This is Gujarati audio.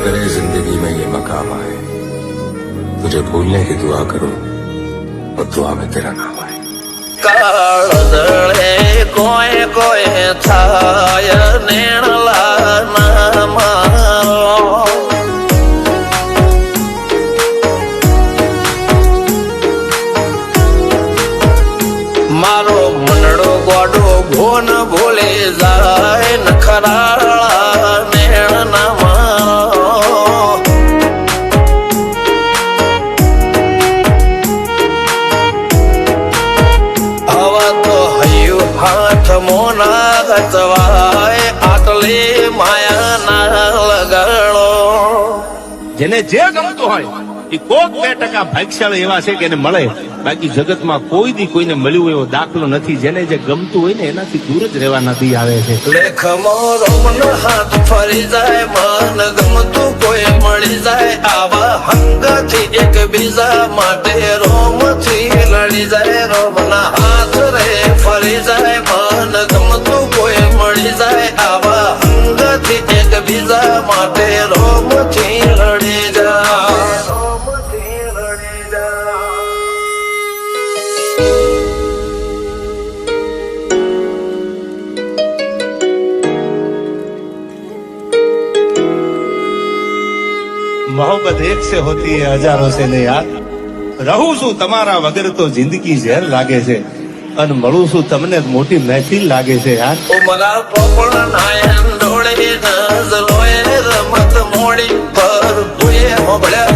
करे जिंदगी में ये मकाम आए, तुझे भूलने की दुआ करूं और दुआ में तेरा नाम आए। કાળદળે કોઈ કોઈ થાય નેણલા ના મારો મારો મનડો ગોડો ભોન ભૂલે જાય નખરાળા નેણ ના મારો હવા તો હૈયું હાથ મોના ગચવાય આટલે માયા ના લગાડો જેને જે ગમતું હોય એ કોક 2% ભાગ્યશાળી એવા છે કે એને મળે, બાકી જગતમાં કોઈ દી કોઈને મળ્યું એવો દાખલો નથી. જેને જે ગમતું હોય ને એનાથી દૂર જ રહેવા નથી આવે છે. લેખમો રોમન હાથ ફરી જાય, મન ગમતું કોઈ મળી જાય, આવા હંગથી એકબીજા માટે રોમથી લડી જાય. રોમના હાથ રે ફરી જાય, મન ગમતું કોઈ મળી જાય, આવા હંગથી એકબીજા માટે રોમથી લડી જાય. રોમથી લડી જાય. मोहब्बत एक से होती है हजारों से नहीं यार. રહું છું તમારા વગર તો જિંદગી ઝેર લાગે છે, અને મળું છું તમને મોટી મહેફિલ લાગે છે યાર. ઉમરા પોપણ નાયન ડોળે નજરોએ રમત મોડી પર ભૂએ મોગળ્યા